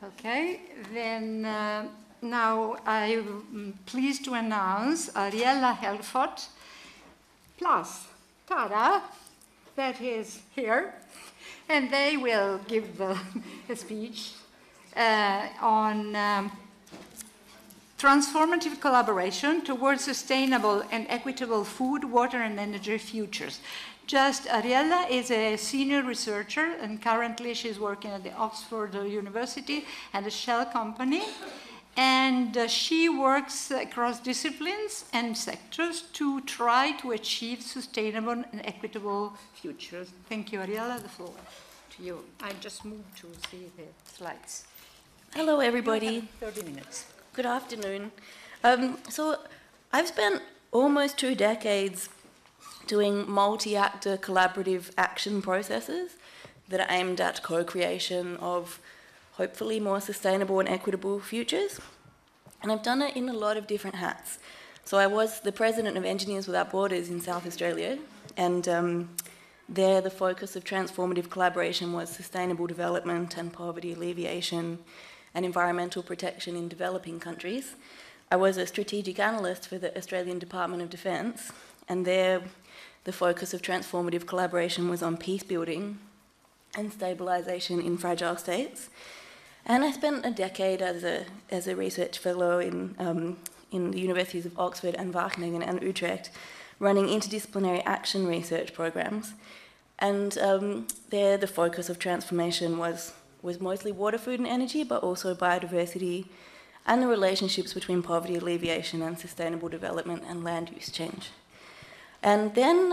Okay, then now I'm pleased to announce Ariella Helfgott plus Tara, that is here, and they will give a speech on Transformative Collaboration towards sustainable and equitable food, water, and energy futures. Ariella is a senior researcher, and currently she's working at the Oxford University and a Shell company. And she works across disciplines and sectors to try to achieve sustainable and equitable futures. Thank you, Ariella. The floor to you. I just moved to see the slides. Hello, everybody. 30 minutes. Good afternoon. So I've spent almost 2 decades doing multi-actor collaborative action processes that are aimed at co-creation of hopefully more sustainable and equitable futures. And I've done it in a lot of different hats. So I was the president of Engineers Without Borders in South Australia, and there the focus of transformative collaboration was sustainable development and poverty alleviation and environmental protection in developing countries. I was a strategic analyst for the Australian Department of Defence, and there the focus of transformative collaboration was on peace building and stabilisation in fragile states. And I spent a decade as a research fellow in the universities of Oxford and Wageningen and Utrecht, running interdisciplinary action research programs. And there the focus of transformation was mostly water, food and energy, but also biodiversity and the relationships between poverty alleviation and sustainable development and land use change. And then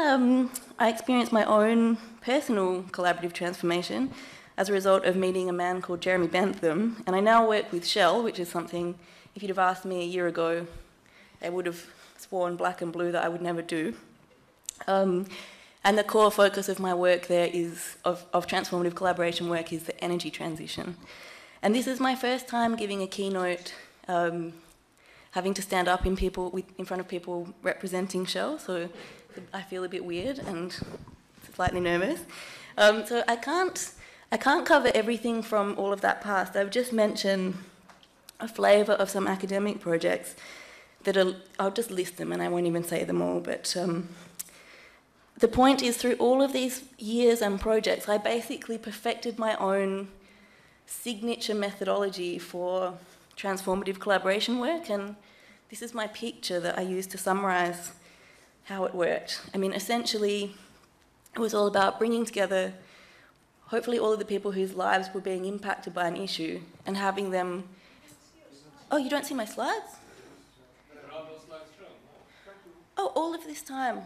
I experienced my own personal collaborative transformation as a result of meeting a man called Jeremy Bentham, and I now work with Shell, which is something, if you'd have asked me a year ago, I would have sworn black and blue that I would never do. And the core focus of my work there is, of transformative collaboration work, is the energy transition. And this is my first time giving a keynote, having to stand up in front of people representing Shell, so I feel a bit weird and slightly nervous. So I can't cover everything from all of that past. I've just mentioned a flavour of some academic projects that I'll just list them and I won't even say them all, but the point is, through all of these years and projects, I basically perfected my own signature methodology for transformative collaboration work, and this is my picture that I used to summarise how it worked. I mean, essentially, it was all about bringing together hopefully all of the people whose lives were being impacted by an issue and having them... Oh, you don't see my slides? Oh, all of this time.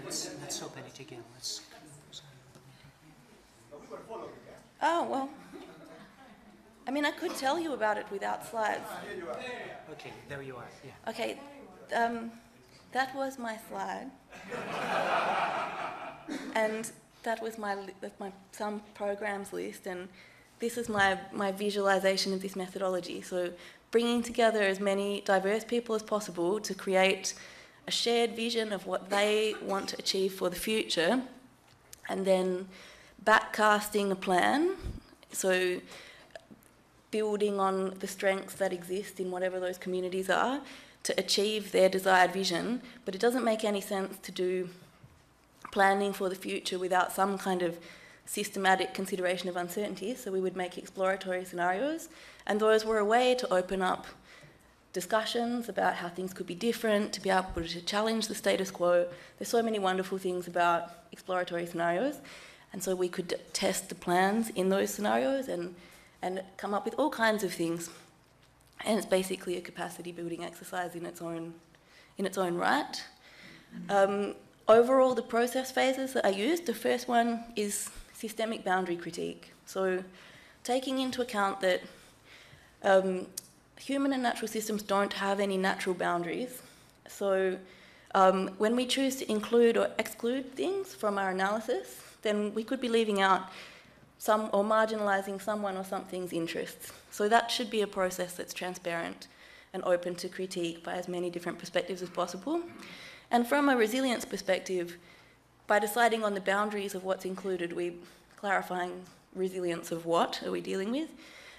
Let's open it again. Oh, well, I mean, I could tell you about it without slides. Okay, there you are, yeah. Okay, that was my slide. And that was my some programs list, and this is my visualization of this methodology. So bringing together as many diverse people as possible to create a shared vision of what they want to achieve for the future, and then backcasting a plan, so building on the strengths that exist in whatever those communities are to achieve their desired vision. But it doesn't make any sense to do planning for the future without some kind of systematic consideration of uncertainty, so we would make exploratory scenarios, and those were a way to open up discussions about how things could be different, to be able to challenge the status quo. There's so many wonderful things about exploratory scenarios, and so we could test the plans in those scenarios and come up with all kinds of things. And it's basically a capacity building exercise in its own right. Overall, the process phases that I used, the first one is systemic boundary critique. So taking into account that human and natural systems don't have any natural boundaries. So when we choose to include or exclude things from our analysis, then we could be leaving out some or marginalising someone or something's interests. So that should be a process that's transparent and open to critique by as many different perspectives as possible. And from a resilience perspective, by deciding on the boundaries of what's included, we're clarifying resilience of what are we dealing with.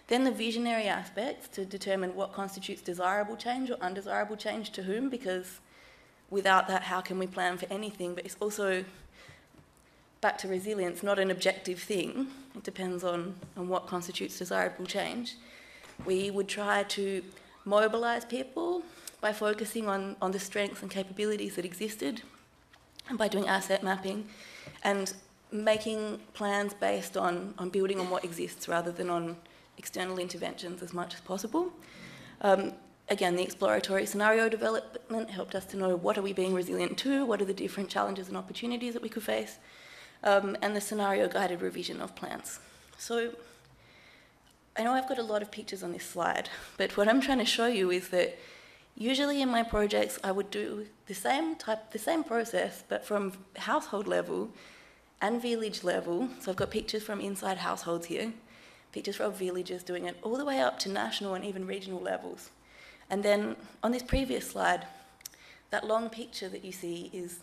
Then the visionary aspects to determine what constitutes desirable change or undesirable change to whom, because without that, how can we plan for anything? But it's also, back to resilience, not an objective thing. It depends on what constitutes desirable change. We would try to mobilise people by focusing on the strengths and capabilities that existed, and by doing asset mapping, and making plans based on building on what exists rather than on external interventions as much as possible. Again, the exploratory scenario development helped us to know what are we being resilient to, what are the different challenges and opportunities that we could face, and the scenario-guided revision of plans. So I know I've got a lot of pictures on this slide, but what I'm trying to show you is that usually in my projects I would do the same process, but from household level and village level. So I've got pictures from inside households here, pictures from villages, doing it all the way up to national and even regional levels. And then on this previous slide, that long picture that you see is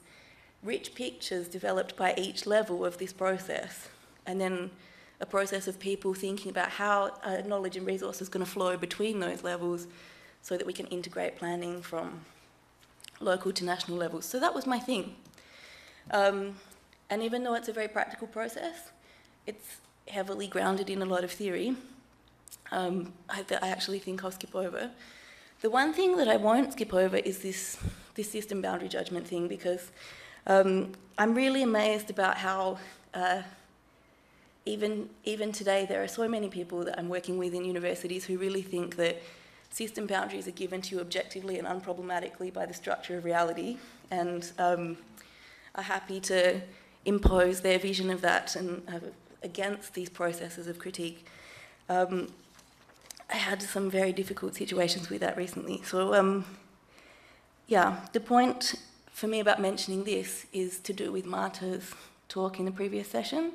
rich pictures developed by each level of this process, and then a process of people thinking about how knowledge and resources are going to flow between those levels so that we can integrate planning from local to national levels. So that was my thing. And even though it's a very practical process, it's heavily grounded in a lot of theory that I actually think I'll skip over. The one thing that I won't skip over is this system boundary judgment thing, because I'm really amazed about how even today there are so many people that I'm working with in universities who really think that system boundaries are given to you objectively and unproblematically by the structure of reality, and are happy to impose their vision of that and against these processes of critique. I had some very difficult situations with that recently. So yeah, the point for me about mentioning this is to do with Marta's talk in the previous session.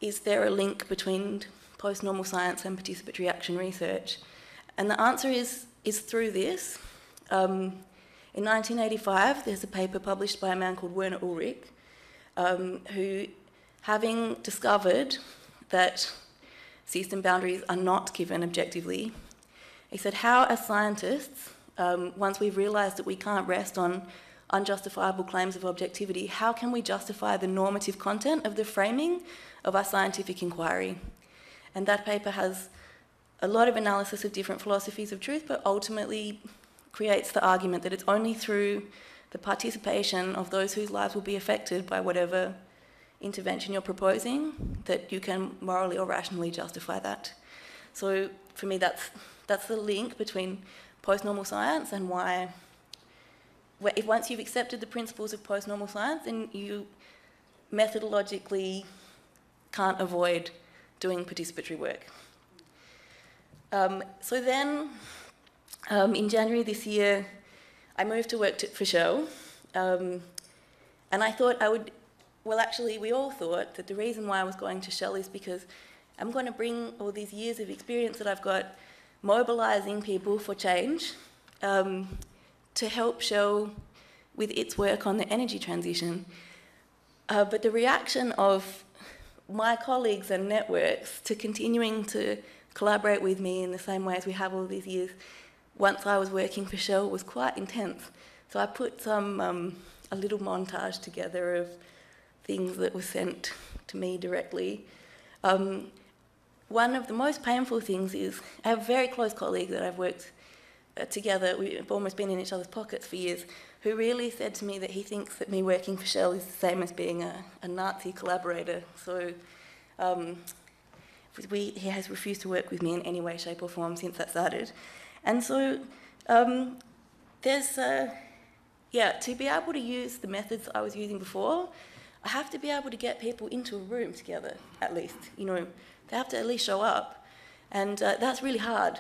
Is there a link between post-normal science and participatory action research? And the answer is through this. In 1985, there's a paper published by a man called Werner Ulrich, who, having discovered that system boundaries are not given objectively, he said, how as scientists, once we've realised that we can't rest on unjustifiable claims of objectivity, how can we justify the normative content of the framing of our scientific inquiry? And that paper has a lot of analysis of different philosophies of truth, but ultimately creates the argument that it's only through the participation of those whose lives will be affected by whatever intervention you're proposing that you can morally or rationally justify that. So for me, that's the link between post-normal science and why, if once you've accepted the principles of post-normal science, then you methodologically can't avoid doing participatory work. So then, in January this year, I moved to work for Shell, and I thought I would, well actually we all thought that the reason why I was going to Shell is because I'm going to bring all these years of experience that I've got mobilising people for change to help Shell with its work on the energy transition. But the reaction of my colleagues and networks to continuing to collaborate with me in the same way as we have all these years once I was working for Shell was quite intense. So I put a little montage together of things that were sent to me directly. One of the most painful things is I have a very close colleague that I've worked together, we've almost been in each other's pockets for years, who really said to me that he thinks that me working for Shell is the same as being a Nazi collaborator. So he has refused to work with me in any way, shape or form since that started. And so there's, to be able to use the methods I was using before, I have to be able to get people into a room together, at least. You know, they have to at least show up. And that's really hard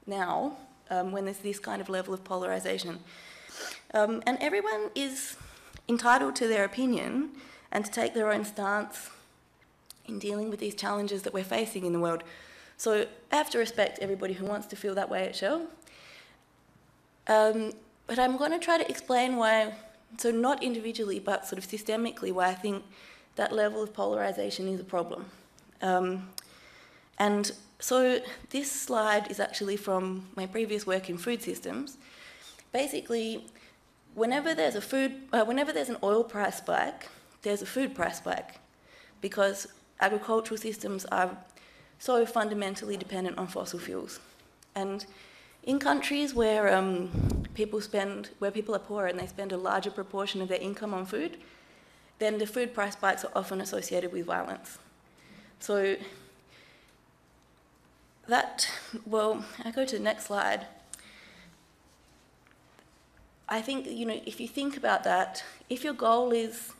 now, when there's this kind of level of polarisation. And everyone is entitled to their opinion and to take their own stance in dealing with these challenges that we're facing in the world. So I have to respect everybody who wants to feel that way at Shell. But I'm going to try to explain why So not individually, but sort of systemically, why I think that level of polarization is a problem. And so this slide is actually from my previous work in food systems. Basically, whenever there's an oil price spike, there's a food price spike, because agricultural systems are so fundamentally dependent on fossil fuels. And in countries where people are poor and they spend a larger proportion of their income on food, then the food price spikes are often associated with violence. So I go to the next slide. I think, if you think about that, if your goal is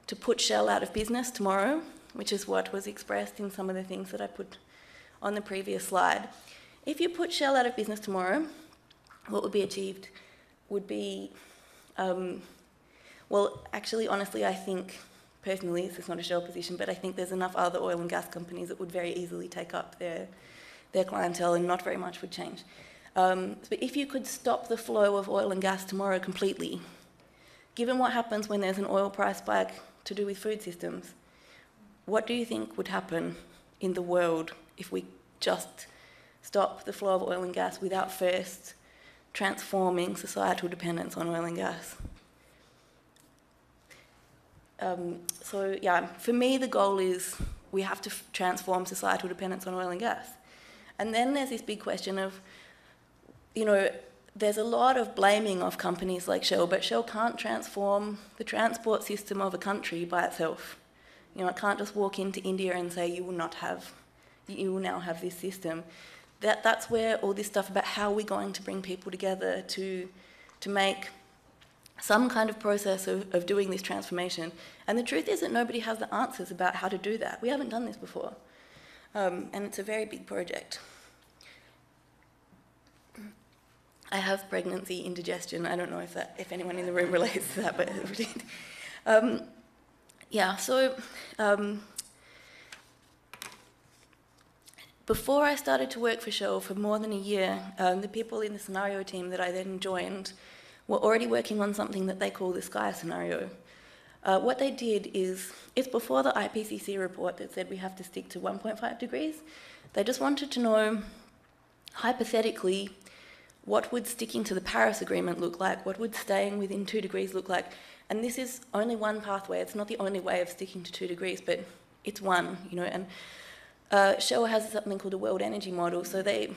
to put Shell out of business tomorrow, which is what was expressed in some of the things that I put on the previous slide, if you put Shell out of business tomorrow, what would be achieved would be, actually, honestly, I think, personally, this is not a Shell position, but I think there's enough other oil and gas companies that would very easily take up their clientele and not very much would change. But if you could stop the flow of oil and gas tomorrow completely, given what happens when there's an oil price spike to do with food systems, what do you think would happen in the world if we just stop the flow of oil and gas without first transforming societal dependence on oil and gas? For me, the goal is we have to transform societal dependence on oil and gas. And then there's this big question of, there's a lot of blaming of companies like Shell, but Shell can't transform the transport system of a country by itself. It can't just walk into India and say, you will now have this system. That's where all this stuff about how we're going to bring people together to make some kind of process of doing this transformation. And the truth is that nobody has the answers about how to do that. We haven't done this before. And it's a very big project. I have pregnancy indigestion. I don't know if anyone in the room relates to that, but before I started to work for Shell for more than a year, the people in the scenario team that I then joined were already working on something that they call the Sky scenario. What they did is, it's before the IPCC report that said we have to stick to 1.5 degrees. They just wanted to know, hypothetically, what would sticking to the Paris Agreement look like? What would staying within 2 degrees look like? And this is only one pathway. It's not the only way of sticking to 2 degrees, but it's one, And Shell has something called a world energy model, so they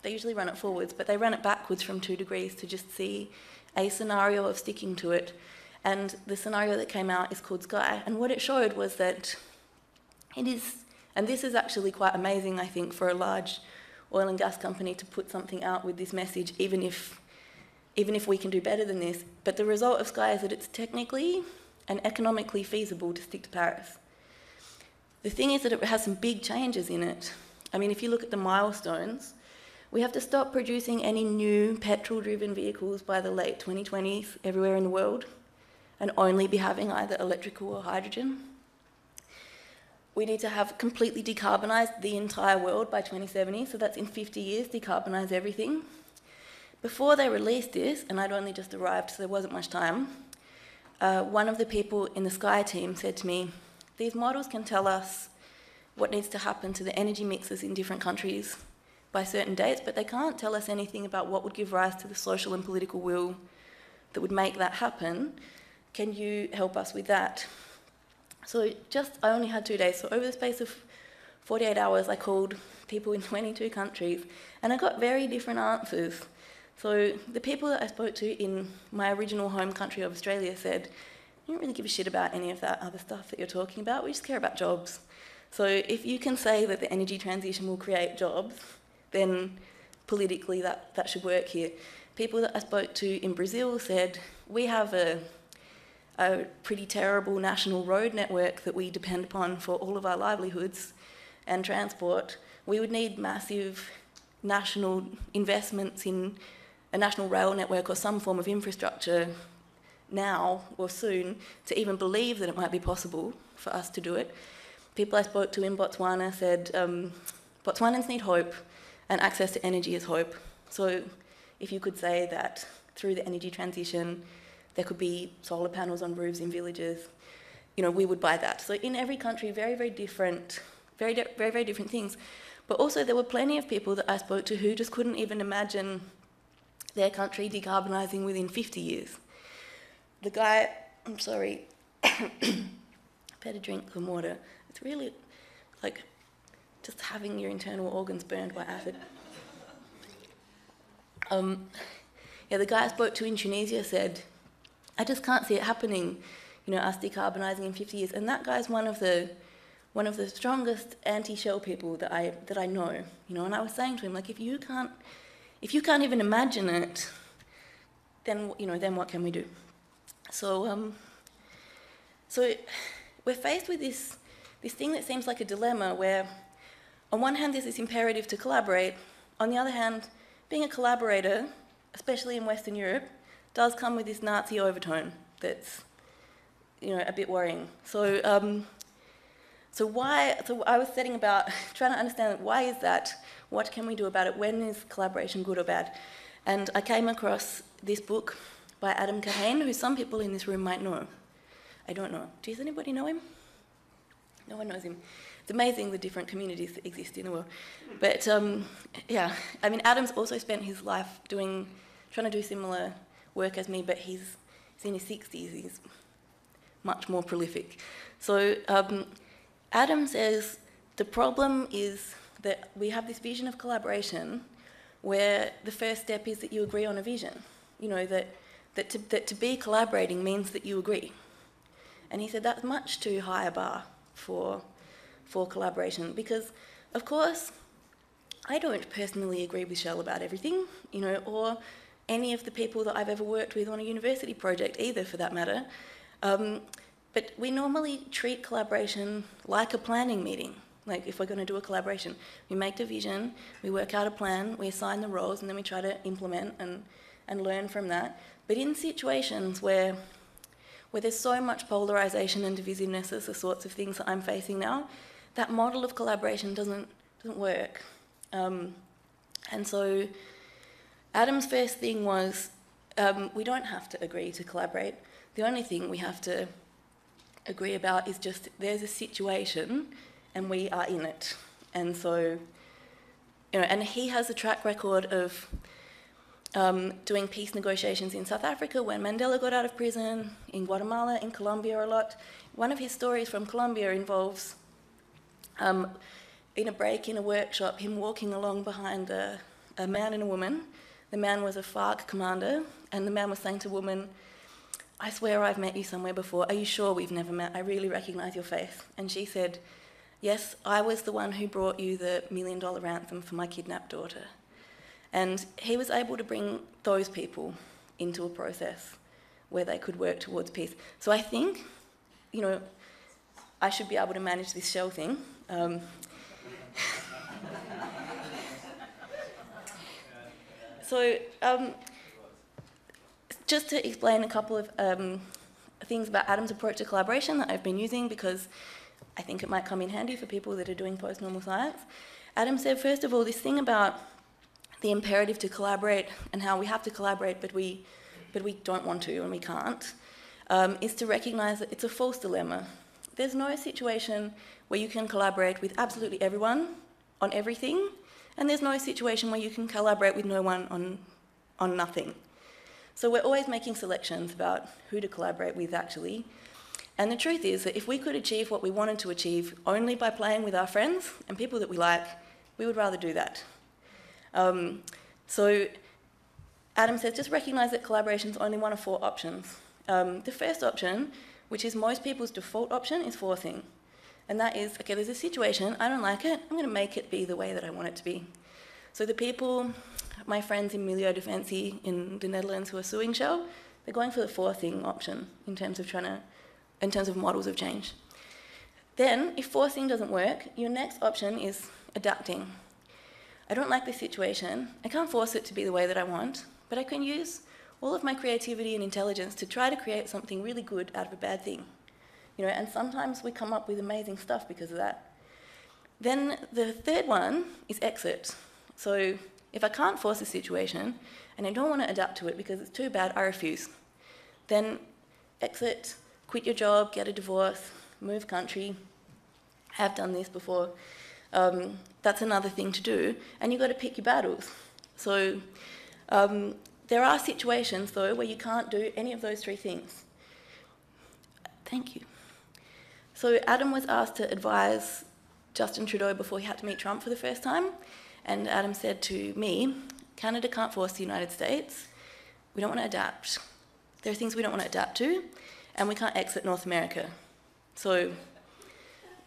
usually run it forwards, but they run it backwards from 2 degrees to just see a scenario of sticking to it. And the scenario that came out is called Sky. And what it showed was that it is, and this is actually quite amazing, I think, for a large oil and gas company to put something out with this message, even if we can do better than this. But the result of Sky is that it's technically and economically feasible to stick to Paris. The thing is that it has some big changes in it. I mean, if you look at the milestones, we have to stop producing any new petrol-driven vehicles by the late 2020s everywhere in the world, and only be having either electrical or hydrogen. We need to have completely decarbonised the entire world by 2070, so that's in 50 years, decarbonise everything. Before they released this, and I'd only just arrived, so there wasn't much time, one of the people in the Sky team said to me, these models can tell us what needs to happen to the energy mixes in different countries by certain dates, but they can't tell us anything about what would give rise to the social and political will that would make that happen. Can you help us with that? So I only had 2 days, so over the space of 48 hours I called people in 22 countries and I got very different answers. So the people that I spoke to in my original home country of Australia said, we don't really give a shit about any of that other stuff that you're talking about, we just care about jobs. So if you can say that the energy transition will create jobs, then politically that should work here. People that I spoke to in Brazil said, we have a pretty terrible national road network that we depend upon for all of our livelihoods and transport. We would need massive national investments in a national rail network or some form of infrastructure now or soon to even believe that it might be possible for us to do it. People I spoke to in Botswana said Botswanans need hope and access to energy is hope. So if you could say that through the energy transition There could be solar panels on roofs in villages. You know, we would buy that. So in every country, very, very different, very, very different things. But also there were plenty of people that I spoke to who just couldn't even imagine their country decarbonising within 50 years. The guy, I'm sorry, better drink some water. It's really like just having your internal organs burned by acid. Yeah, the guy I spoke to in Tunisia said, I just can't see it happening, you know, us decarbonising in 50 years. And that guy's one of the strongest anti-shell people that I know, you know. And I was saying to him, like, if you can't even imagine it, then, you know, then what can we do? So so we're faced with this thing that seems like a dilemma where, on one hand, there's this imperative to collaborate. On the other hand, being a collaborator, especially in Western Europe, does come with this Nazi overtone that's, you know, a bit worrying. So so I was setting about trying to understand, why is that? What can we do about it? When is collaboration good or bad? And I came across this book by Adam Kahane, who some people in this room might know. I don't know. Does anybody know him? No one knows him. It's amazing the different communities that exist in the world. But yeah, I mean, Adam's also spent his life trying to do similar work as me, but he's in his 60s. He's much more prolific. So Adam says the problem is that we have this vision of collaboration where the first step is that you agree on a vision. You know, that to be collaborating means that you agree. And he said that's much too high a bar for collaboration, because, of course, I don't personally agree with Shell about everything, you know, or any of the people that I've ever worked with on a university project either, for that matter. But we normally treat collaboration like a planning meeting. Like, if we're going to do a collaboration, we make the vision, we work out a plan, we assign the roles, and then we try to implement and learn from that. But in situations where there's so much polarisation and divisiveness as the sorts of things that I'm facing now, that model of collaboration doesn't work. And so Adam's first thing was, we don't have to agree to collaborate. The only thing we have to agree about is just there's a situation and we are in it. And so, you know, and he has a track record of doing peace negotiations in South Africa when Mandela got out of prison, in Guatemala, in Colombia a lot. One of his stories from Colombia involves, in a break in a workshop, him walking along behind a man and a woman. The man was a FARC commander, and the man was saying to the woman, I swear I've met you somewhere before. Are you sure we've never met? I really recognise your face. And she said, yes, I was the one who brought you the $1 million ransom for my kidnapped daughter. And he was able to bring those people into a process where they could work towards peace. So I think, you know, I should be able to manage this Shell thing. So just to explain a couple of things about Adam's approach to collaboration that I've been using, because I think it might come in handy for people that are doing post-normal science. Adam said, first of all, this thing about the imperative to collaborate and how we have to collaborate but we don't want to and we can't, is to recognise that it's a false dilemma. There's no situation where you can collaborate with absolutely everyone on everything, and there's no situation where you can collaborate with no one on nothing. So we're always making selections about who to collaborate with, actually. And the truth is that if we could achieve what we wanted to achieve only by playing with our friends and people that we like, we would rather do that. So Adam says, just recognise that collaboration is only one of 4 options. The first option, which is most people's default option, is forcing. And that is, okay, there's a situation, I don't like it, I'm going to make it be the way that I want it to be. So the people, my friends in Milieu Defensie in the Netherlands who are suing Shell, they're going for the forcing option in terms of models of change. Then, if forcing doesn't work, your next option is adapting. I don't like this situation, I can't force it to be the way that I want, but I can use all of my creativity and intelligence to try to create something really good out of a bad thing. You know, and sometimes we come up with amazing stuff because of that. Then the third one is exit. So if I can't force a situation and I don't want to adapt to it because it's too bad, I refuse. then exit, quit your job, get a divorce, move country. Have done this before. That's another thing to do, and you've got to pick your battles. So there are situations, though, where you can't do any of those three things. Thank you. So Adam was asked to advise Justin Trudeau before he had to meet Trump for the first time, and Adam said to me, Canada can't force the United States. We don't want to adapt. There are things we don't want to adapt to, and we can't exit North America. So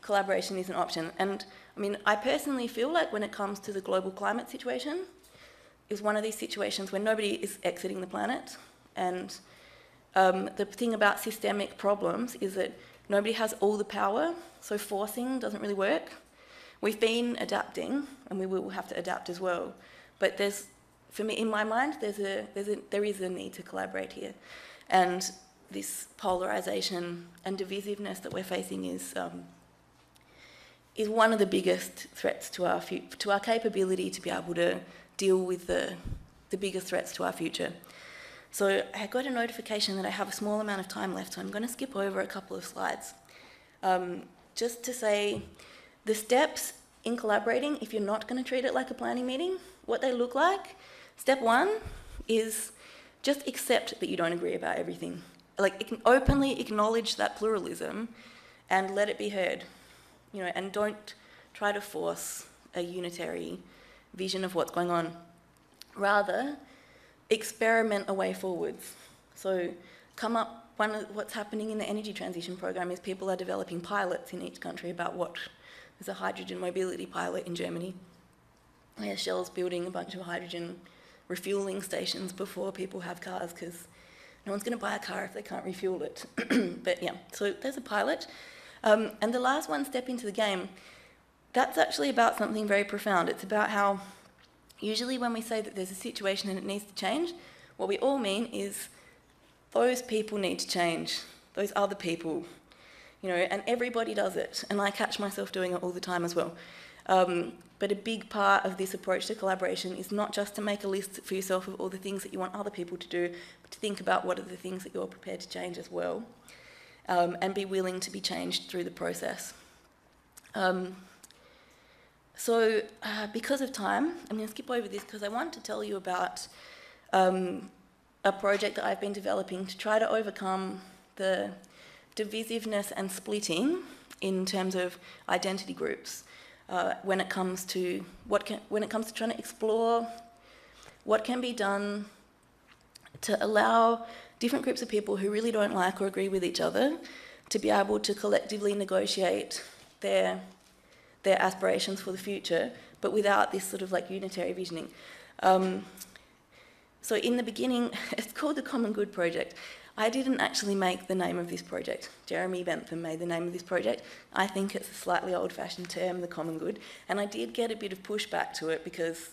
collaboration is an option. And I mean, I personally feel like when it comes to the global climate situation, is one of these situations where nobody is exiting the planet. And the thing about systemic problems is that nobody has all the power, so forcing doesn't really work. We've been adapting, and we will have to adapt as well. But there's, for me, in my mind, there is a need to collaborate here. And this polarisation and divisiveness that we're facing is one of the biggest threats to our capability to be able to deal with the biggest threats to our future. So I got a notification that I have a small amount of time left, so I'm going to skip over a couple of slides. Just to say, the steps in collaborating, if you're not going to treat it like a planning meeting, what they look like. Step one is just accept that you don't agree about everything. Like, openly acknowledge that pluralism and let it be heard. You know, and don't try to force a unitary vision of what's going on. Rather, experiment a way forwards. So what's happening in the energy transition program is people are developing pilots in each country about there's a hydrogen mobility pilot in Germany. Shell's building a bunch of hydrogen refuelling stations before people have cars, because no one's going to buy a car if they can't refuel it. But yeah, so there's a pilot. And the last one, step into the game, that's actually about something very profound. It's about how usually when we say that there's a situation and it needs to change, what we all mean is those people need to change, those other people, you know, and everybody does it. And I catch myself doing it all the time as well. But a big part of this approach to collaboration is not just to make a list for yourself of all the things that you want other people to do, but to think about what are the things that you're prepared to change as well. And be willing to be changed through the process. So because of time, I'm going to skip over this because I want to tell you about a project that I've been developing to try to overcome the divisiveness and splitting in terms of identity groups when it comes to trying to explore what can be done to allow different groups of people who really don't like or agree with each other to be able to collectively negotiate their aspirations for the future, but without this sort of like unitary visioning. So in the beginning, it's called the Common Good Project. I didn't actually make the name of this project. Jeremy Bentham made the name of this project. I think it's a slightly old-fashioned term, the common good, and I did get a bit of pushback to it because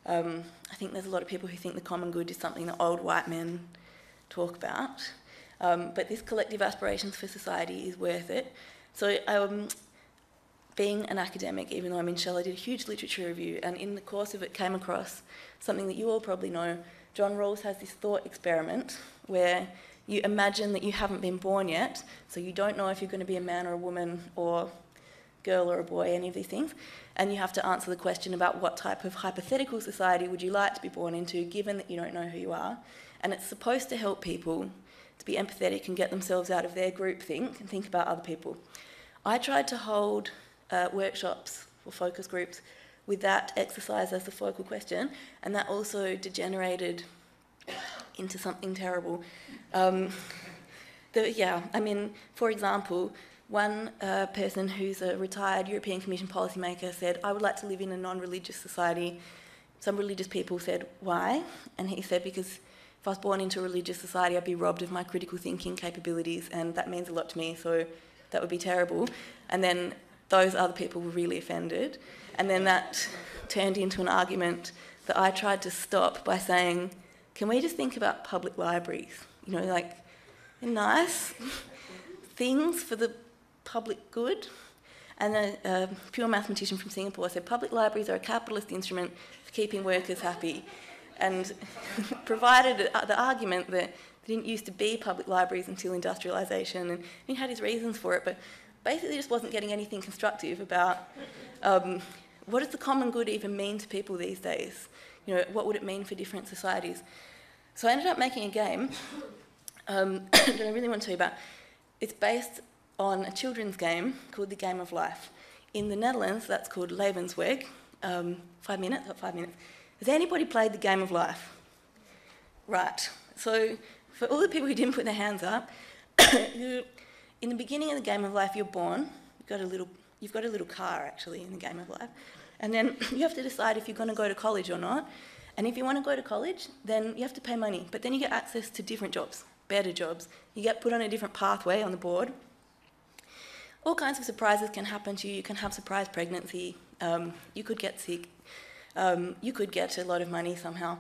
I think there's a lot of people who think the common good is something that old white men talk about. But this collective aspirations for society is worth it. So being an academic, even though I'm in Shell, I did a huge literature review, and in the course of it came across something that you all probably know. John Rawls has this thought experiment where you imagine that you haven't been born yet, so you don't know if you're going to be a man or a woman or girl or a boy, any of these things, and you have to answer the question about what type of hypothetical society would you like to be born into, given that you don't know who you are. And it's supposed to help people to be empathetic and get themselves out of their groupthink and think about other people. I tried to hold workshops or focus groups with that exercise as the focal question, and that also degenerated into something terrible. For example, one person who's a retired European Commission policymaker said, I would like to live in a non-religious society. Some religious people said, why? And he said, because if I was born into a religious society, I'd be robbed of my critical thinking capabilities, and that means a lot to me, so that would be terrible. And then those other people were really offended. And then that turned into an argument that I tried to stop by saying, can we just think about public libraries? You know, like, nice things for the public good. And a pure mathematician from Singapore said, public libraries are a capitalist instrument for keeping workers happy. And provided the argument that there didn't used to be public libraries until industrialisation, and he had his reasons for it, but basically just wasn't getting anything constructive about what does the common good even mean to people these days? You know, what would it mean for different societies? So I ended up making a game that I really want to tell you about. It's based on a children's game called The Game of Life. In the Netherlands, that's called Levensweg. 5 minutes, not 5 minutes. Has anybody played The Game of Life? Right. So for all the people who didn't put their hands up, in the beginning of The Game of Life, you're born. You've got a little car, actually, in The Game of Life. And then you have to decide if you're going to go to college or not. And if you want to go to college, then you have to pay money. But then you get access to different jobs, better jobs. You get put on a different pathway on the board. All kinds of surprises can happen to you. You can have surprise pregnancy. You could get sick. You could get a lot of money somehow.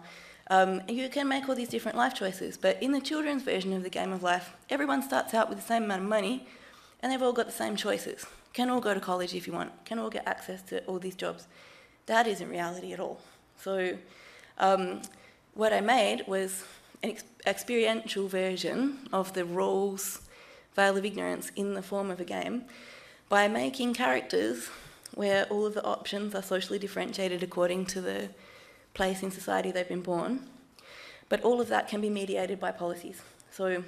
You can make all these different life choices. But in the children's version of The Game of Life, everyone starts out with the same amount of money, and they've all got the same choices. Can all go to college if you want. Can all get access to all these jobs. That isn't reality at all. So what I made was an experiential version of the rules, veil of ignorance, in the form of a game by making characters where all of the options are socially differentiated according to the place in society they've been born. But all of that can be mediated by policies. So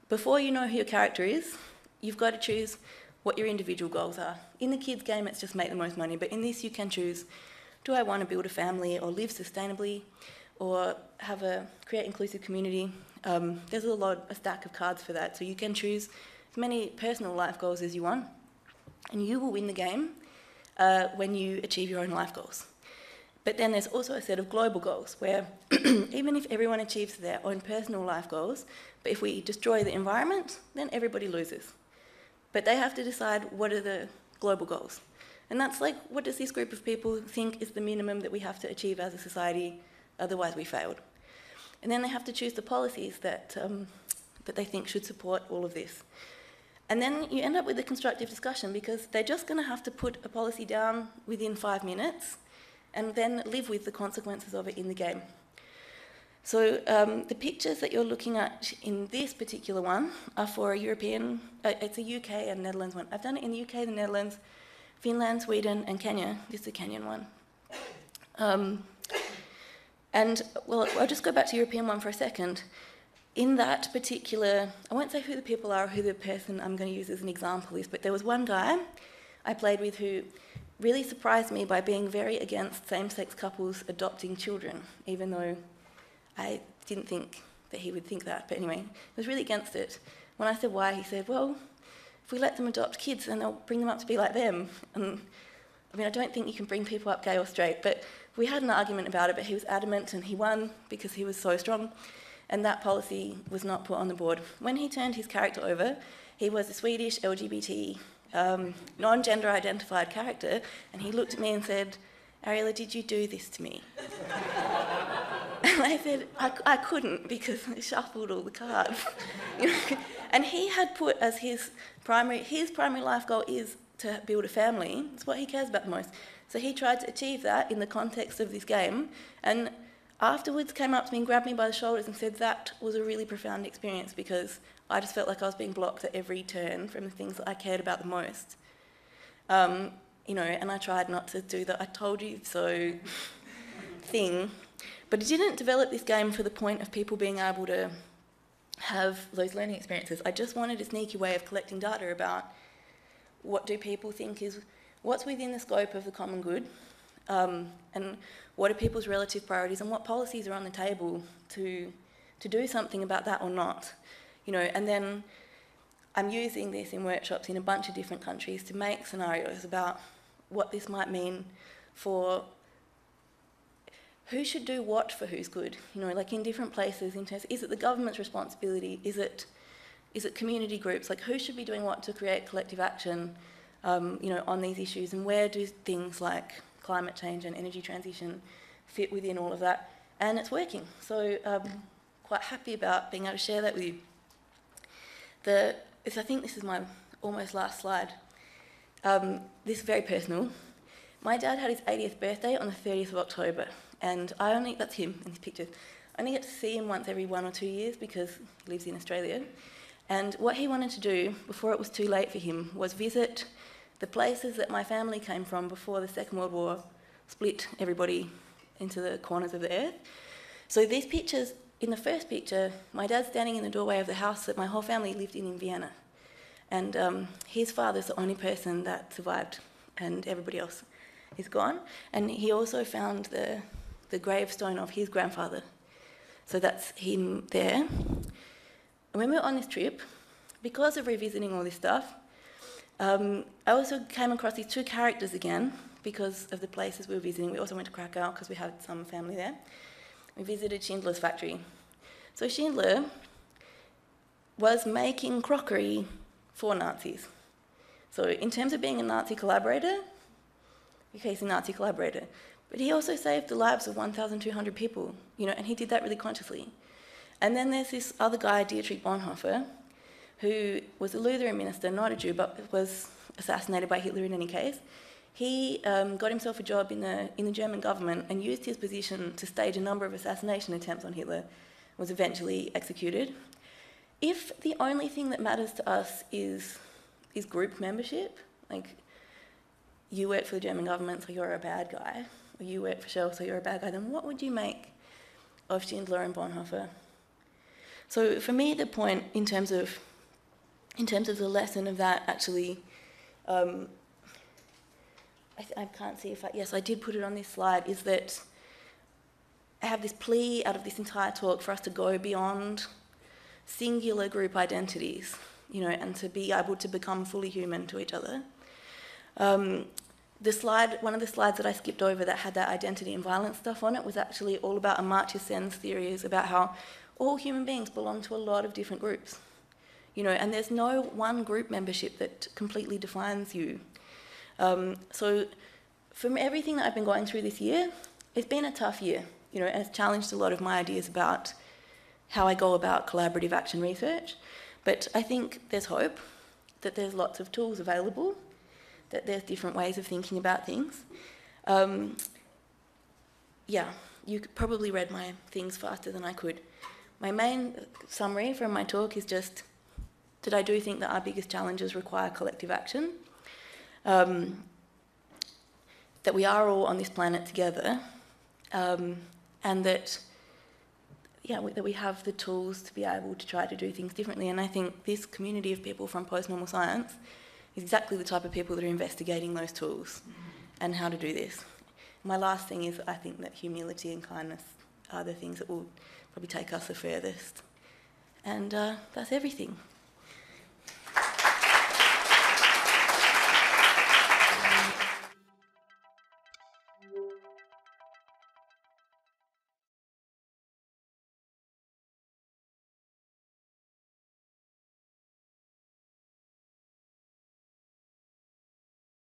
before you know who your character is, you've got to choose what your individual goals are. In the kids' game, it's just make the most money, but in this you can choose, do I want to build a family or live sustainably or create inclusive community? There's a stack of cards for that, so you can choose as many personal life goals as you want, and you will win the game when you achieve your own life goals. But then there's also a set of global goals where even if everyone achieves their own personal life goals, but if we destroy the environment, then everybody loses. But they have to decide what are the global goals. And that's like, what does this group of people think is the minimum that we have to achieve as a society, otherwise we failed. And then they have to choose the policies that they think should support all of this. And then you end up with a constructive discussion because they're just going to have to put a policy down within 5 minutes and then live with the consequences of it in the game. So the pictures that you're looking at in this particular one are for a European, it's a UK and Netherlands one. I've done it in the UK, the Netherlands, Finland, Sweden and Kenya. This is a Kenyan one. And well, I'll just go back to the European one for a second. In that particular, I won't say who the people are or who the person I'm going to use as an example is, but there was one guy I played with who really surprised me by being very against same-sex couples adopting children, even though I didn't think that he would think that. But anyway, he was really against it. When I said why, he said, well, if we let them adopt kids, then they'll bring them up to be like them. And I mean, I don't think you can bring people up gay or straight, but we had an argument about it, but he was adamant and he won because he was so strong. And that policy was not put on the board. When he turned his character over, he was a Swedish LGBT, non-gender identified character, and he looked at me and said, Ariella, did you do this to me? And I said, I couldn't because I shuffled all the cards. And he had put as his primary life goal is to build a family. It's what he cares about the most. So he tried to achieve that in the context of this game, and afterwards came up to me and grabbed me by the shoulders and said that was a really profound experience because I just felt like I was being blocked at every turn from the things that I cared about the most. And I tried not to do the I told you so thing. But it didn't develop this game for the point of people being able to have those learning experiences. I just wanted a sneaky way of collecting data about what do people think is, what's within the scope of the common good, and what are people's relative priorities and what policies are on the table to do something about that or not. And then I'm using this in workshops in a bunch of different countries to make scenarios about what this might mean for who should do what for who's good. Like in different places, in terms, is it the government's responsibility? Is it community groups? Like who should be doing what to create collective action, on these issues? And where do things like climate change and energy transition fit within all of that? And it's working. So quite happy about being able to share that with you. I think this is my almost last slide. This is very personal. My dad had his 80th birthday on the 30th of October, and that's him in his pictures. only get to see him once every 1 or 2 years because he lives in Australia. And what he wanted to do, before it was too late for him, was visit the places that my family came from before the Second World War split everybody into the corners of the earth. So these pictures, in the first picture, my dad's standing in the doorway of the house that my whole family lived in Vienna. And his father's the only person that survived, and everybody else is gone. And he also found the gravestone of his grandfather. So that's him there. And when we were on this trip, because of revisiting all this stuff, I also came across these two characters again because of the places we were visiting. We also went to Krakow because we had some family there. We visited Schindler's factory. So Schindler was making crockery for Nazis. So in terms of being a Nazi collaborator, okay, he's a Nazi collaborator. But he also saved the lives of 1,200 people, and he did that really consciously. And then there's this other guy, Dietrich Bonhoeffer, who was a Lutheran minister, not a Jew, but was assassinated by Hitler in any case. He got himself a job in the German government and used his position to stage a number of assassination attempts on Hitler, was eventually executed. If the only thing that matters to us is group membership, like you work for the German government so you're a bad guy, or you work for Shell so you're a bad guy, then what would you make of Schindler and Bonhoeffer? So for me, the point in terms of the lesson of that, actually, I can't see if yes, I did put it on this slide, is that I have this plea out of this entire talk for us to go beyond singular group identities, and to be able to become fully human to each other. One of the slides that I skipped over that had that identity and violence stuff on it was actually all about Amartya Sen's theories about how all human beings belong to a lot of different groups, and there's no one group membership that completely defines you. So from everything that I've been going through this year, it's been a tough year, and it's challenged a lot of my ideas about how I go about collaborative action research. But I think there's hope, that there's lots of tools available, that there's different ways of thinking about things. Yeah, you probably read my things faster than I could. My main summary from my talk is just that I do think that our biggest challenges require collective action, that we are all on this planet together, and that we have the tools to be able to try to do things differently. And I think this community of people from post-normal science is exactly the type of people that are investigating those tools and how to do this. My last thing is I think that humility and kindness are the things that will probably take us the furthest. And that's everything.